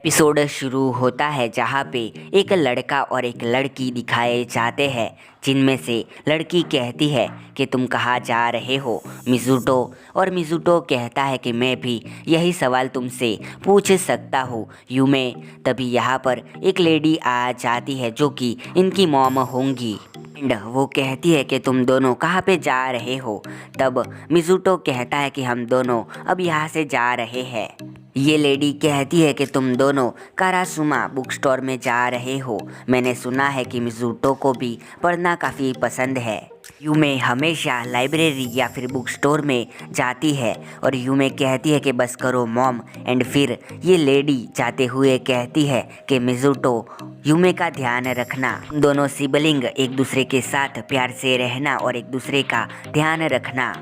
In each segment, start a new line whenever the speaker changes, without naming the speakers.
Episode शुरू होता है जहाँ पे एक लड़का और एक लड़की दिखाए जाते हैं, जिनमें से लड़की कहती है कि तुम कहाँ जा रहे हो मिज़ुटो, और मिज़ुटो कहता है कि मैं भी यही सवाल तुमसे पूछ सकता हूँ यूमे। तभी यहाँ पर एक लेडी आ जाती है जो कि इनकी मॉम होंगी, एंड वो कहती है कि तुम दोनों कहाँ पे जा रहे हो। तब मिज़ुटो कहता है कि हम दोनों अब यहाँ से जा रहे हैं। ये लेडी कहती है कि तुम दोनों कारासुमा बुक स्टोर में जा रहे हो। मैंने सुना है कि मिज़ुटो को भी पढ़ना काफ़ी पसंद है। यूमे हमेशा लाइब्रेरी या फिर बुक स्टोर में जाती है और यूमे कहती है कि बस करो मॉम। एंड फिर ये लेडी जाते हुए कहती है कि मिज़ुटो यूमे का ध्यान रखना, दोनों सिबलिंग एक दूसरे के साथ प्यार से रहना और एक दूसरे का ध्यान रखना।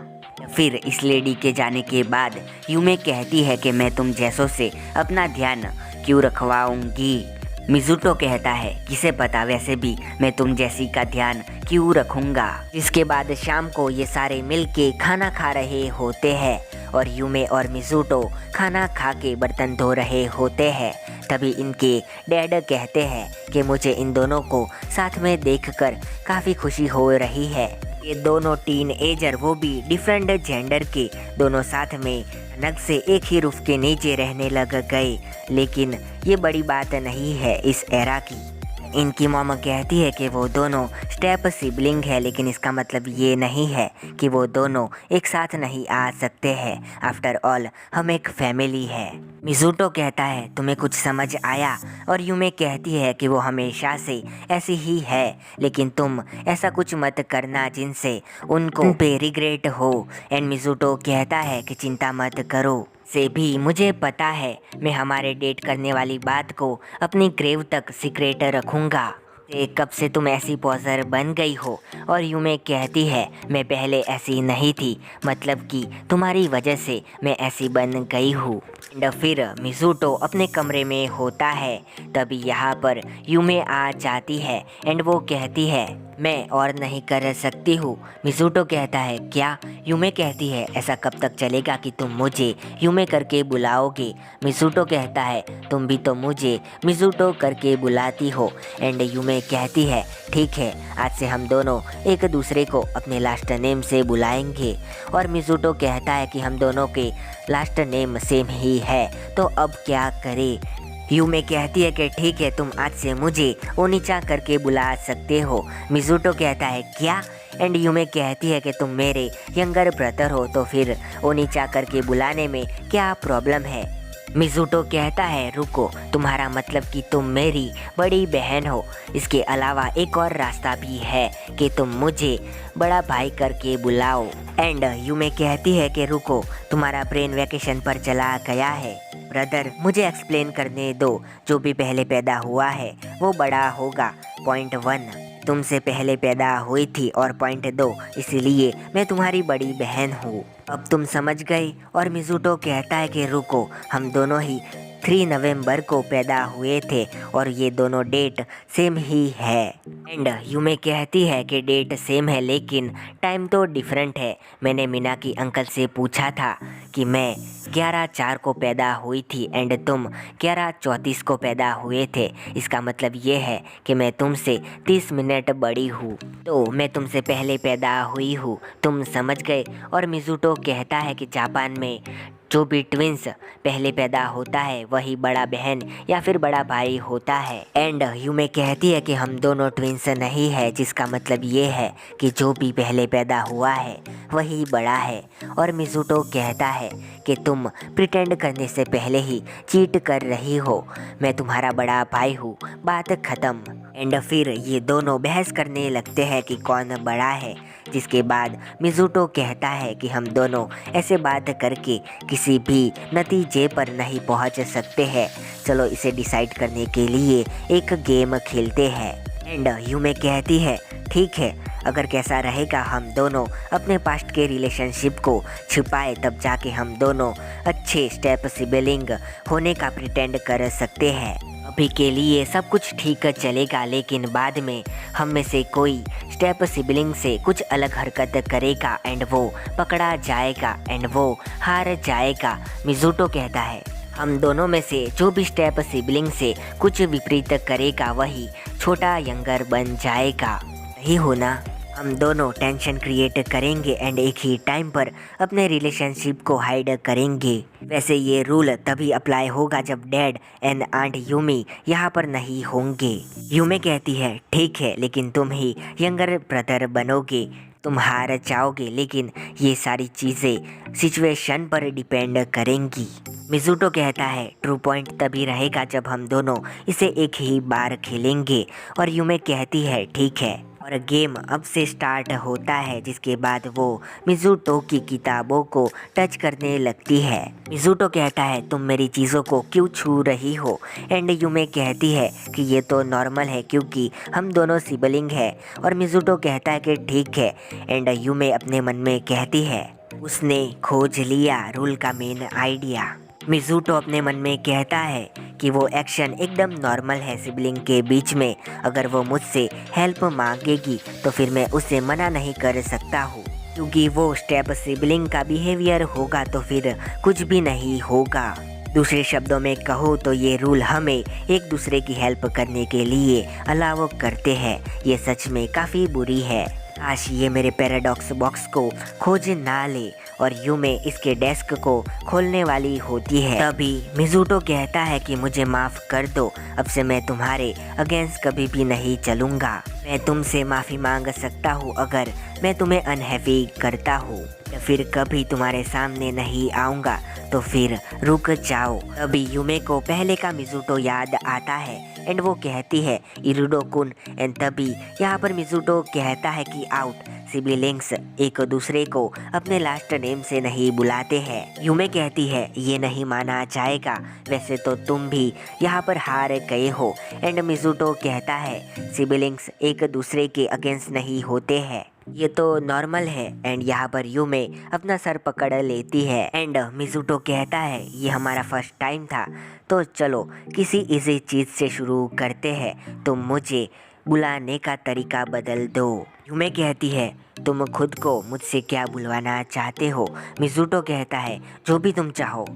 फिर इस लेडी के जाने के बाद यूमे कहती है कि मैं तुम जैसों से अपना ध्यान क्यों रखवाऊंगी। मिज़ुटो कहता है किसे पता, वैसे भी मैं तुम जैसी का ध्यान क्यों रखूंगा। इसके बाद शाम को ये सारे मिलके खाना खा रहे होते हैं और यूमे और मिज़ुटो खाना खा के बर्तन धो रहे होते हैं। तभी इनके डैड कहते हैं कि मुझे इन दोनों को साथ में देखकर काफ़ी खुशी हो रही है। ये दोनों टीन एजर, वो भी डिफरेंट जेंडर के, दोनों साथ में नग से एक ही रूफ के नीचे रहने लग गए। लेकिन ये बड़ी बात नहीं है इस एरा की। इनकी मॉम कहती है कि वो दोनों स्टेप सिबलिंग है, लेकिन इसका मतलब ये नहीं है कि वो दोनों एक साथ नहीं आ सकते हैं। आफ्टर ऑल हम एक फैमिली है। मिज़ुटो कहता है तुम्हें कुछ समझ आया, और यूमे कहती है कि वो हमेशा से ऐसी ही है, लेकिन तुम ऐसा कुछ मत करना जिनसे उनको पे रिग्रेट हो। एंड मिज़ुटो कहता है कि चिंता मत करो, से भी मुझे पता है मैं हमारे डेट करने वाली बात को अपनी ग्रेव तक सीक्रेट रखूँगा। कब से तुम ऐसी पॉजर बन गई हो। और यूमे कहती है मैं पहले ऐसी नहीं थी, मतलब कि तुम्हारी वजह से मैं ऐसी बन गई हूँ। एंड फिर मिज़ुटो अपने कमरे में होता है। तभी यहाँ पर यूमे आ जाती है एंड वो कहती है मैं और नहीं कर सकती हूँ। मिज़ुटो कहता है क्या। यूमे कहती है ऐसा कब तक चलेगा कि तुम मुझे यूमे करके बुलाओगे। मिज़ुटो कहता है तुम भी तो मुझे मिज़ुटो करके बुलाती हो। एंड यूमे कहती है ठीक है, आज से हम दोनों एक दूसरे को अपने लास्ट नेम से बुलाएंगे। और मिज़ुटो कहता है कि हम दोनों के लास्ट नेम सेम ही है, तो अब क्या करें। यूमे कहती है कि ठीक है, तुम आज से मुझे ओनिचा करके बुला सकते हो। मिज़ुटो कहता है क्या। एंड यूमे कहती है कि तुम मेरे यंगर ब्रदर हो, तो फिर ओनिचा करके बुलाने में क्या प्रॉब्लम है। मिज़ुटो कहता है रुको, तुम्हारा मतलब कि तुम मेरी बड़ी बहन हो। इसके अलावा एक और रास्ता भी है कि तुम मुझे बड़ा भाई करके बुलाओ। एंड यूमे कहती है कि रुको, तुम्हारा ब्रेन वैकेशन पर चला गया है। ब्रदर मुझे एक्सप्लेन करने दो, जो भी पहले पैदा हुआ है वो बड़ा होगा। पॉइंट 1 तुमसे पहले पैदा हुई थी, और पॉइंट 2 इसीलिए मैं तुम्हारी बड़ी बहन हूँ। अब तुम समझ गए। और मिज़ुटो कहता है कि रुको, हम दोनों ही 3 नवंबर को पैदा हुए थे और ये दोनों डेट सेम ही है। एंड यूमे कहती है कि डेट सेम है लेकिन टाइम तो डिफरेंट है। मैंने मीनाकी अंकल से पूछा था कि मैं 11/4 को पैदा हुई थी एंड तुम 11/34 को पैदा हुए थे। इसका मतलब ये है कि मैं तुमसे 30 मिनट बड़ी हूँ, तो मैं तुमसे पहले पैदा हुई हूँ। तुम समझ गए। और मिज़ुटो कहता है कि जापान में जो भी ट्विंस पहले पैदा होता है वही बड़ा बहन या फिर बड़ा भाई होता है। एंड यूमे कहती है कि हम दोनों ट्विंस नहीं है, जिसका मतलब ये है कि जो भी पहले पैदा हुआ है वही बड़ा है। और मिज़ुटो कहता है कि तुम प्रिटेंड करने से पहले ही चीट कर रही हो, मैं तुम्हारा बड़ा भाई हूँ, बात ख़त्म। एंड फिर ये दोनों बहस करने लगते हैं कि कौन बड़ा है, जिसके बाद मिज़ुटो कहता है कि हम दोनों ऐसे बात करके किसी भी नतीजे पर नहीं पहुंच सकते हैं, चलो इसे डिसाइड करने के लिए एक गेम खेलते हैं। एंड यूमे कहती है ठीक है, अगर कैसा रहेगा हम दोनों अपने पास्ट के रिलेशनशिप को छुपाए, तब जाके हम दोनों अच्छे स्टेप सिबलिंग होने का प्रिटेंड कर सकते हैं। अभी के लिए सब कुछ ठीक चलेगा, लेकिन बाद में हम में से कोई स्टेप सिबलिंग से कुछ अलग हरकत करेगा एंड वो पकड़ा जाएगा एंड वो हार जाएगा। मिज़ुटो कहता है हम दोनों में से जो भी स्टेप सिबलिंग से कुछ विपरीत करेगा वही छोटा यंगर बन जाएगा, नहीं हो ना। हम दोनों टेंशन क्रिएट करेंगे एंड एक ही टाइम पर अपने रिलेशनशिप को हाइड करेंगे। वैसे ये रूल तभी अप्लाई होगा जब डैड एंड आंट यूमी यहाँ पर नहीं होंगे। यूमी कहती है ठीक है, लेकिन तुम ही यंगर ब्रदर बनोगे, तुम हार जाओगे, लेकिन ये सारी चीज़ें सिचुएशन पर डिपेंड करेंगी। मिज़ुटो कहता है ट्रू पॉइंट तभी रहेगा जब हम दोनों इसे एक ही बार खेलेंगे, और यूमी कहती है ठीक है, और गेम अब से स्टार्ट होता है, जिसके बाद वो मिज़ुटो की किताबों को टच करने लगती है। मिज़ुटो कहता है तुम मेरी चीज़ों को क्यों छू रही हो, एंड यूमे कहती है कि ये तो नॉर्मल है क्योंकि हम दोनों सिबलिंग हैं, और मिज़ुटो कहता है कि ठीक है, एंड यूमे अपने मन में कहती है उसने खोज लिया रूल का मेन आइडिया। मिज़ुटो अपने मन में कहता है कि वो एक्शन एकदम नॉर्मल है सिबलिंग के बीच में, अगर वो मुझसे हेल्प मांगेगी तो फिर मैं उसे मना नहीं कर सकता हूँ, क्योंकि वो स्टेप सिबलिंग का बिहेवियर होगा तो फिर कुछ भी नहीं होगा। दूसरे शब्दों में कहो तो ये रूल हमें एक दूसरे की हेल्प करने के लिए अलाउ करते हैं। ये सच में काफ़ी बुरी है, काश ये मेरे पैराडॉक्स बॉक्स को खोज ना ले और यूमे इसके डेस्क को खोलने वाली होती है। तभी मिज़ुटो कहता है कि मुझे माफ़ कर दो, अब से मैं तुम्हारे अगेंस्ट कभी भी नहीं चलूँगा। मैं तुमसे माफ़ी मांग सकता हूँ अगर मैं तुम्हें अनहैप्पी करता हूँ, या फिर कभी तुम्हारे सामने नहीं आऊँगा तो फिर रुक जाओ। तभी यूमे को पहले का मिज़ुटो याद आता है एंड वो कहती है इरुडो-कुन, एंड तभी यहाँ पर मिज़ुटो कहता है कि आउट सिबलिंग्स एक दूसरे को अपने लास्ट नेम से नहीं बुलाते हैं। यूमे कहती है ये नहीं माना जाएगा, वैसे तो तुम भी यहाँ पर हार गए हो, एंड मिज़ुटो कहता है सिबलिंग्स एक दूसरे के अगेंस्ट नहीं होते हैं, ये तो नॉर्मल है। एंड यहाँ पर यूमे अपना सर पकड़ लेती है एंड मिज़ुटो कहता है ये हमारा फर्स्ट टाइम था, तो चलो किसी इजी चीज़ से शुरू करते हैं, तुम मुझे बुलाने का तरीका बदल दो। यूमे कहती है तुम खुद को मुझसे क्या बुलवाना चाहते हो। मिज़ुटो कहता है जो भी तुम चाहो।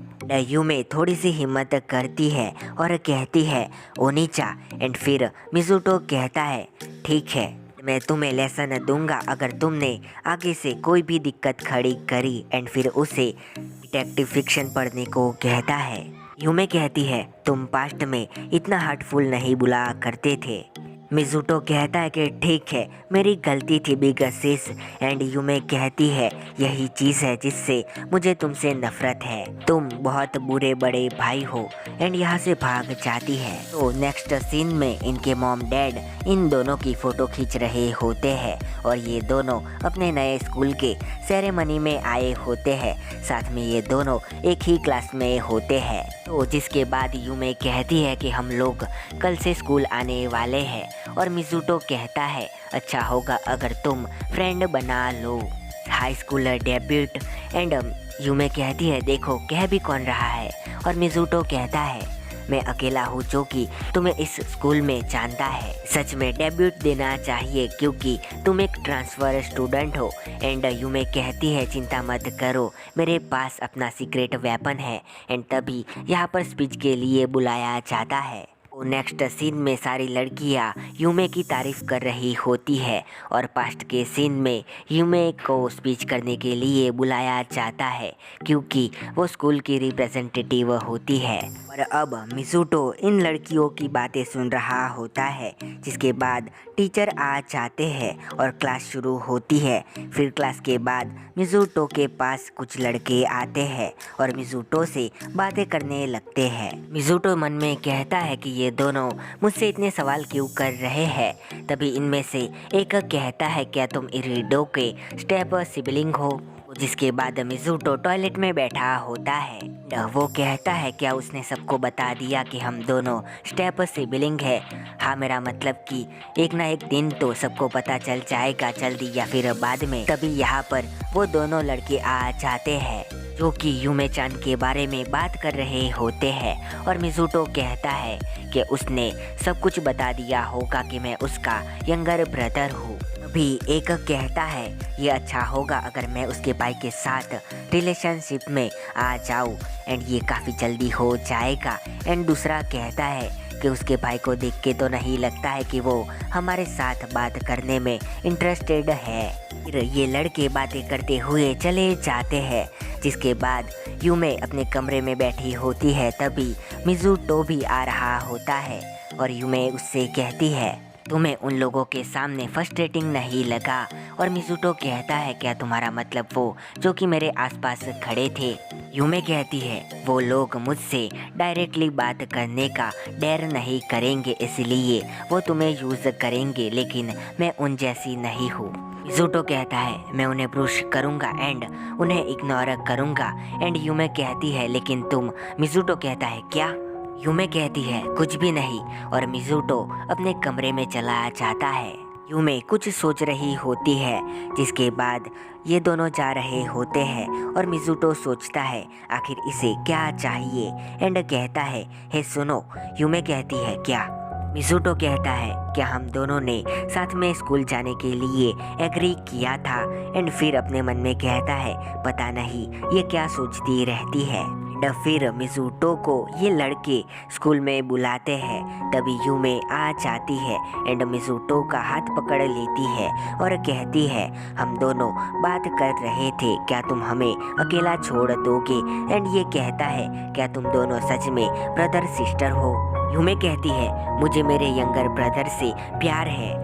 यूमे थोड़ी सी हिम्मत करती है और कहती है ओनीचा, एंड फिर मिज़ुटो कहता है ठीक है, मैं तुम्हें लेसन दूंगा अगर तुमने आगे से कोई भी दिक्कत खड़ी करी, एंड फिर उसे डिटेक्टिव फिक्शन पढ़ने को कहता है। यूमे कहती है तुम पास्ट में इतना हार्टफुल नहीं बुला करते थे। मिज़ुटो कहता है कि ठीक है, मेरी गलती थी बिग सिस, एंड यूमे कहती है यही चीज़ है जिससे मुझे तुमसे नफरत है, तुम बहुत बुरे बड़े भाई हो, एंड यहाँ से भाग जाती है। तो नेक्स्ट सीन में इनके मॉम डैड इन दोनों की फ़ोटो खींच रहे होते हैं और ये दोनों अपने नए स्कूल के सेरेमनी में आए होते हैं, साथ में ये दोनों एक ही क्लास में होते हैं। तो जिसके बाद यूमे कहती है कि हम लोग कल से स्कूल आने वाले हैं, और मिज़ुटो कहता है अच्छा होगा अगर तुम फ्रेंड बना लो, हाई स्कूल डेब्यूट। एंड यूमे कहती है देखो कह भी कौन रहा है, और मिज़ुटो कहता है मैं अकेला हूँ जो कि तुम्हें इस स्कूल में जानता है, सच में डेब्यूट देना चाहिए क्योंकि तुम एक ट्रांसफ़र स्टूडेंट हो। एंड यूमे कहती है चिंता मत करो, मेरे पास अपना सीक्रेट वेपन है, एंड तभी यहाँ पर स्पीच के लिए बुलाया जाता है। नेक्स्ट सीन में सारी लड़कियां यूमे की तारीफ कर रही होती है, और पास्ट के सीन में यूमे को स्पीच करने के लिए बुलाया जाता है क्योंकि वो स्कूल की रिप्रेजेंटेटिव होती है। और अब मिज़ुटो इन लड़कियों की बातें सुन रहा होता है, जिसके बाद टीचर आ जाते हैं और क्लास शुरू होती है। फिर क्लास के बाद मिज़ुटो के पास कुछ लड़के आते हैं और मिज़ुटो से बातें करने लगते हैं। मिज़ुटो मन में कहता है कि ये दोनों मुझसे इतने सवाल क्यों कर रहे हैं। तभी इनमें से एक कहता है क्या तुम इरिडो के स्टेप सिबलिंग हो, जिसके बाद मिज़ुटो टॉयलेट में बैठा होता है। वो कहता है क्या उसने सबको बता दिया कि हम दोनों स्टेप सिबलिंग है। हाँ, मेरा मतलब कि एक ना एक दिन तो सबको पता चल जाएगा, जल्दी या फिर बाद में। तभी यहाँ पर वो दोनों लड़के आ जाते हैं जो कि यूमे चान के बारे में बात कर रहे होते हैं, और मिज़ुटो कहता है कि उसने सब कुछ बता दिया होगा कि मैं उसका यंगर ब्रदर हूँ। तभी एक कहता है ये अच्छा होगा अगर मैं उसके भाई के साथ रिलेशनशिप में आ जाऊँ एंड ये काफ़ी जल्दी हो जाएगा। एंड दूसरा कहता है कि उसके भाई को देख के तो नहीं लगता है कि वो हमारे साथ बात करने में इंटरेस्टेड है। फिर ये लड़के बातें करते हुए चले जाते हैं। जिसके बाद यूमे अपने कमरे में बैठी होती है, तभी मिज़ुटो भी आ रहा होता है और यूमे उससे कहती है तुम्हें उन लोगों के सामने फ्रस्ट्रेटिंग नहीं लगा। और मिज़ुटो कहता है क्या तुम्हारा मतलब वो जो कि मेरे आसपास खड़े थे। यूमे कहती है वो लोग मुझसे डायरेक्टली बात करने का डेयर नहीं करेंगे, इसलिए वो तुम्हें यूज़ करेंगे, लेकिन मैं उन जैसी नहीं हूँ। मिज़ुटो कहता है मैं उन्हें पुश करूँगा एंड उन्हें इग्नोर करूँगा। एंड यूमे कहती है लेकिन तुम। मिज़ुटो कहता है क्या। यूमे कहती है कुछ भी नहीं और मिज़ुटो अपने कमरे में चला जाता है। यूमे कुछ सोच रही होती है, जिसके बाद ये दोनों जा रहे होते हैं और मिज़ुटो सोचता है आखिर इसे क्या चाहिए एंड कहता है हे सुनो। यूमे कहती है क्या। मिज़ुटो कहता है क्या हम दोनों ने साथ में स्कूल जाने के लिए एग्री किया था। एंड फिर अपने मन में कहता है पता नहीं ये क्या सोचती रहती है। फिर मिज़ुटो को ये लड़के स्कूल में बुलाते हैं, तभी यूमे आ जाती है एंड मिज़ुटो का हाथ पकड़ लेती है और कहती है हम दोनों बात कर रहे थे, क्या तुम हमें अकेला छोड़ दोगे। एंड ये कहता है क्या तुम दोनों सच में ब्रदर सिस्टर हो। यूमे कहती है मुझे मेरे यंगर ब्रदर से प्यार है।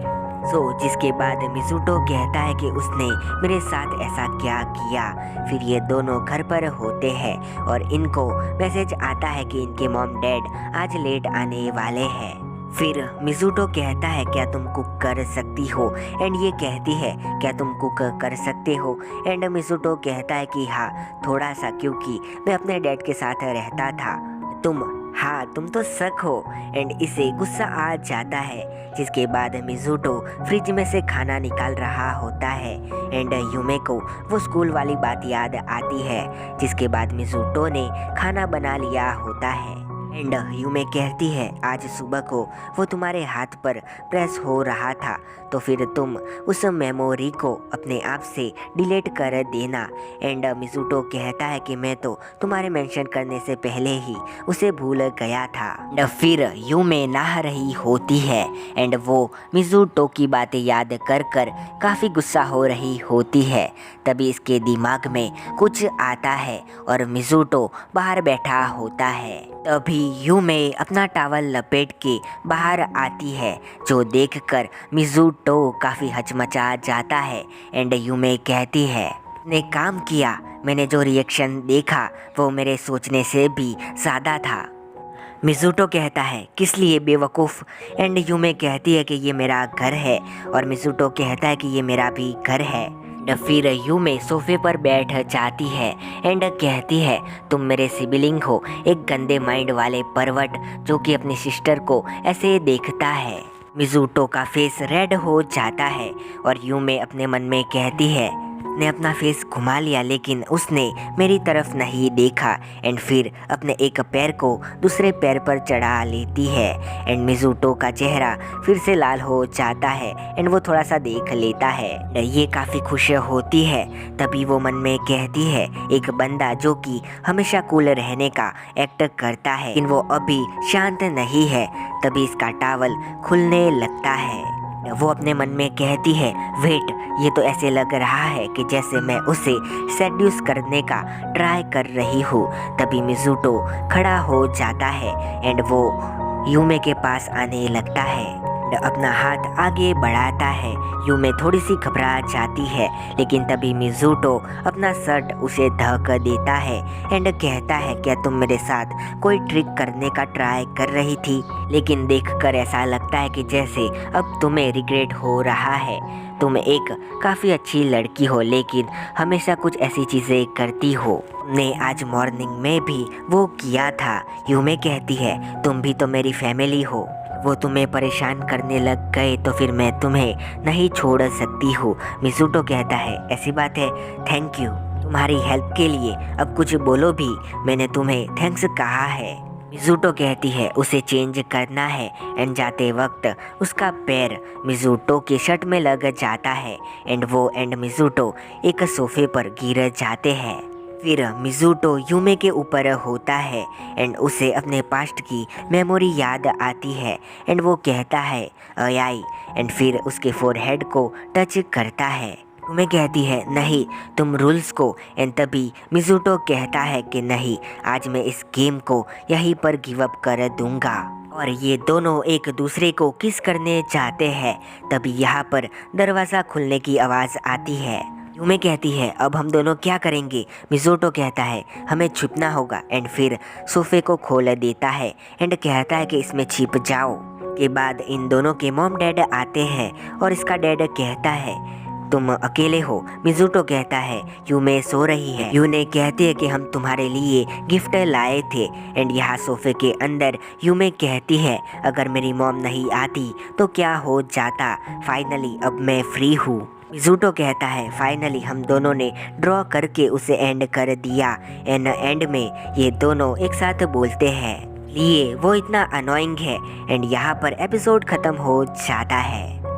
जिसके बाद मिज़ुटो कहता है कि उसने मेरे साथ ऐसा क्या किया। फिर ये दोनों घर पर होते हैं और इनको मैसेज आता है कि इनके मॉम डैड आज लेट आने वाले हैं। फिर मिज़ुटो कहता है क्या तुम कुक कर सकती हो। एंड ये कहती है क्या तुम कुक कर सकते हो। एंड मिज़ुटो कहता है कि हाँ थोड़ा सा, क्योंकि मैं अपने डैड के साथ रहता था। तुम तो शक हो। एंड इसे गुस्सा आ जाता है। जिसके बाद मिज़ुटो फ्रिज में से खाना निकाल रहा होता है एंड यूमे को वो स्कूल वाली बात याद आती है, जिसके बाद मिज़ुटो ने खाना बना लिया होता है। एंड यूमे कहती है आज सुबह को वो तुम्हारे हाथ पर प्रेस हो रहा था, तो फिर तुम उस मेमोरी को अपने आप से डिलीट कर देना। एंड मिज़ुटो कहता है कि मैं तो तुम्हारे मेंशन करने से पहले ही उसे भूल गया था। एंड फिर यूमे नहा रही होती है एंड वो मिज़ुटो की बातें याद कर कर काफ़ी गुस्सा हो रही होती है। तभी इसके दिमाग में कुछ आता है और मिज़ुटो बाहर बैठा होता है। तभी यूमे अपना टॉवल लपेट के बाहर आती है, जो देखकर मिज़ुटो काफ़ी हचमचा जाता है। एंड यूमे कहती है ने काम किया, मैंने जो रिएक्शन देखा वो मेरे सोचने से भी ज़्यादा था। मिज़ुटो कहता है किस लिए बेवकूफ़। एंड यूमे कहती है कि ये मेरा घर है और मिज़ुटो कहता है कि ये मेरा भी घर है। फिर यूमे सोफे पर बैठ जाती है एंड कहती है तुम मेरे सिबलिंग हो, एक गंदे माइंड वाले परवट जो कि अपनी सिस्टर को ऐसे देखता है। मिज़ुटो का फेस रेड हो जाता है और यूमे अपने मन में कहती है ने अपना फेस घुमा लिया लेकिन उसने मेरी तरफ नहीं देखा। एंड फिर अपने एक पैर को दूसरे पैर पर चढ़ा लेती है एंड मिज़ुटो का चेहरा फिर से लाल हो जाता है एंड वो थोड़ा सा देख लेता है। ये काफ़ी खुश होती है। तभी वो मन में कहती है एक बंदा जो कि हमेशा कूल रहने का एक्ट करता है, लेकिन वो अभी शांत नहीं है। तभी इसका टॉवल खुलने लगता है। वो अपने मन में कहती है वेट, ये तो ऐसे लग रहा है कि जैसे मैं उसे सेड्यूस करने का ट्राई कर रही हूँ। तभी मिज़ुटो खड़ा हो जाता है एंड वो यूमे के पास आने लगता है, अपना हाथ आगे बढ़ाता है। यूमे थोड़ी सी घबरा जाती है, लेकिन तभी मिज़ुटो अपना शर्ट उसे ढक देता है एंड कहता है क्या तुम मेरे साथ कोई ट्रिक करने का ट्राई कर रही थी, लेकिन देखकर ऐसा लगता है कि जैसे अब तुम्हें रिग्रेट हो रहा है। तुम एक काफ़ी अच्छी लड़की हो, लेकिन हमेशा कुछ ऐसी चीज़ें करती हो। ने आज मॉर्निंग में भी वो किया था। यूमे कहती है तुम भी तो मेरी फैमिली हो, वो तुम्हें परेशान करने लग गए तो फिर मैं तुम्हें नहीं छोड़ सकती हूँ। मिज़ुटो कहता है ऐसी बात है, थैंक यू तुम्हारी हेल्प के लिए, अब कुछ बोलो भी, मैंने तुम्हें थैंक्स कहा है। मिज़ुटो कहती है उसे चेंज करना है एंड जाते वक्त उसका पैर मिज़ुटो के शर्ट में लग जाता है एंड वो एंड मिज़ुटो एक सोफे पर गिर जाते हैं। फिर मिज़ुटो यूमे के ऊपर होता है एंड उसे अपने पास्ट की मेमोरी याद आती है एंड वो कहता है अयाई एंड फिर उसके फोरहेड को टच करता है। यूमे कहती है नहीं तुम रूल्स को एंड तभी मिज़ुटो कहता है कि नहीं आज मैं इस गेम को यहीं पर गिव अप कर दूंगा और ये दोनों एक दूसरे को किस करने चाहते हैं। तभी यहाँ पर दरवाज़ा खुलने की आवाज़ आती है। यूमे कहती है अब हम दोनों क्या करेंगे। मिज़ुटो कहता है हमें छुपना होगा एंड फिर सोफे को खोल देता है एंड कहता है कि इसमें छिप जाओ। के बाद इन दोनों के मॉम डैड आते हैं और इसका डैड कहता है तुम अकेले हो। मिज़ुटो कहता है यूमे सो रही है। यूने कहती है कि हम तुम्हारे लिए गिफ्ट लाए थे एंड यहाँ सोफे के अंदर यूमे कहती है अगर मेरी मॉम नहीं आती तो क्या हो जाता, फाइनली अब मैं फ्री हूँ। मिज़ुटो कहता है फाइनली हम दोनों ने ड्रॉ करके उसे एंड कर दिया एंड एंड में ये दोनों एक साथ बोलते हैं लिए वो इतना अनोइंग है एंड यहाँ पर एपिसोड ख़त्म हो जाता है।